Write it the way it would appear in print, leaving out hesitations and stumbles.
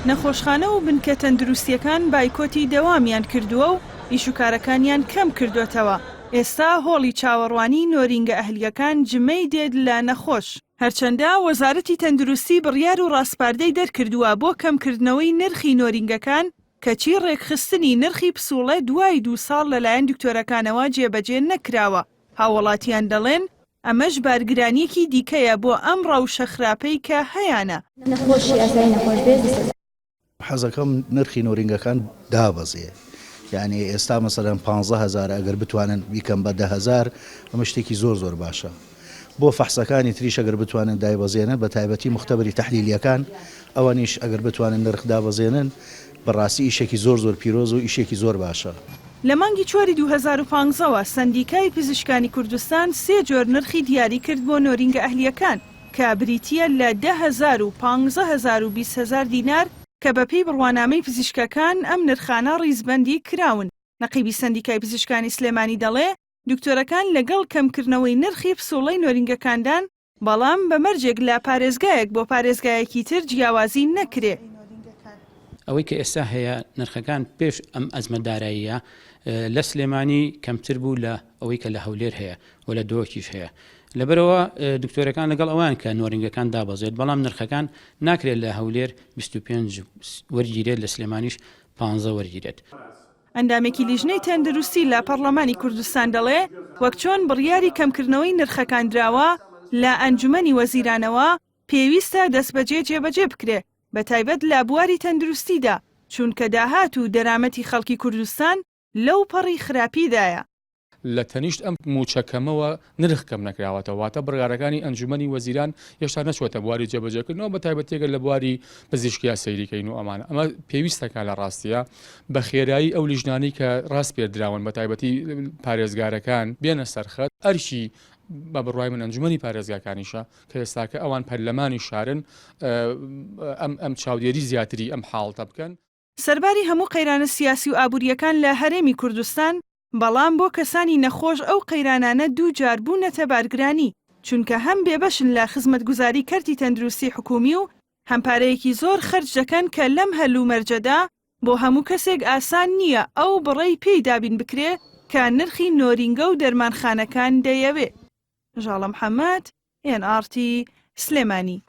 نەخۆشخانە و بنکە تەندروستیەکان بایکۆتی دەوامیان کردووە و ئیشوکارەکانیان کەم کردوێتەوە. ئێستا هۆڵی چاوەڕوانی نۆرینگە ئەهلیەکان جمەی دێت لە نەخۆش. هەرچەندە وەزارەتی تەندروستی بڕیار و ڕاستپاردەی دەرکردووە بۆ کەمکردنەوەی نرخی نۆرینگەکان کەچی ڕێکخستنی نرخی پسوڵە دوای 2 ساڵ لەلایەن دکتۆرەکانەوە جێبەجێ نەکراوە. هاوڵاتیان دەڵێن ئەمەش بارگرانیەکی دیکەیە بۆ ئەم ڕەوشە خراپەی کە هەیانە. حەزەکەم نرخی نۆرینگەکان دابەزێ. یعنی ئێستا مەسەلەن 15,000 ئەگەر بتوانن بیکەم بە 10,000 ئەمە شتێکی زۆر باشە. بۆ فەحسەکانی تریش ئەگەر بتوانن دایبەزێنن بە تایبەتی مختبەری تەحلیلیەکان ئەوانیش ئەگەر بتوانن نرخ دابەزێنن بەڕاستی ئیشێکی زۆر پیرۆز و ئیشێکی زۆر باشە. لە مانگی 4 2015ەوە سەندیکای پزیشکانی کوردستان 3 جۆر نرخی دیاری کرد بۆ نۆرینگە ئەهلیەکان کە بریتیە لە 10,000 و 15,000 و 20,000 دینار کە بەپێی بڕوانامەی پزیشکەکان ئەم نرخانە ڕیزبەندی کراون. نەقیبی سەندیکای پزیشکانی سلێمانی دەڵێ دکتۆرەکان لەگەڵ کەمکردنەوەی نرخی پسوڵەی نۆرینگەکاندان بەڵام بەمەرجێک لە پارێزگایەک بۆ پارێزگایەکی تر جیاوازی نەکرێ. ئەوەی کە ئێستا هەیە نرخەکان پێش ئەم ئەزمەداراییە لە سلێمانی کەمتر بوو لە ئەوەی کە لە هەولێر هەیە و لە دۆکیش هەیە. لەبەرەوە دکتۆرەکان لەگەڵ ئەوان کە نۆرینگەکان دابەزێت بەڵام نرخەکان ناکرێت لە هەولێر 25 وەرگیرێت لە سلێمانیش 15 وەرگیرێت. ئەندامێکی لیژنەی تەندروستی لە پەرلەمانی کوردستان دەڵێ وەک چۆن بڕیاری کەمکردنەوەی نرخەکان دراوە لە ئەنجومەنی وەزیرانەوە پێویستە دەستبەجێ جێبەجێ بکرێ بە تایبەت لە بواری تەندروستیدا چونکە داهات و دەرامەتی خەڵکی کوردستان لەو پەڕی خراپیدایە. لە تەنیشت ئەم موچەکەمەوە نرخ کەم نەکراوەتەوە واتە بڕیارەکانی ئەنجومەنی وەزیران هێشتا نەچۆتە بواری جێبەجێکردنەوە بە تایبەتێگە لە بواری پزیشکیا سەیریکەین و ئەمانە ئەمە پێویستەکە لە ڕاستیە بە خێرایی ئەو لیژنانەی کە ڕاست پێدراون بە تایبەتی پارێزگارەکان بێنە سەرخەت ئەرشی بە بڕوای من ئەنجومەنی پارێزگاکانیشە کە ئێستاکە ئەوان پەرلەمانی شارن ئەم چاودێری زیاتری ئەم حاڵتە بکەن. سەرباری هەموو قەیرانە سیاسی و ئابوووریەکان لە هەرێمی کوردستان بەڵام بۆ کەسانی نەخۆش ئەو قەیرانانە 2 جار بوونەتە بارگرانی چونکە هەم بێبەشن لە خزمەتگوزاری کەرتی تەندروستی حکومی و هەم پارەیەکی زۆر خەرج دەکەن کە لەم هەلوو مەرجەدا بۆ هەموو کەسێک ئاسان نییە ئەو بڕێی پێی دابین بکرێ کە نرخی نۆرینگە و دەرمانخانەکان دەیەوێ. ژاڵە محەممەد NRT سلێمانی.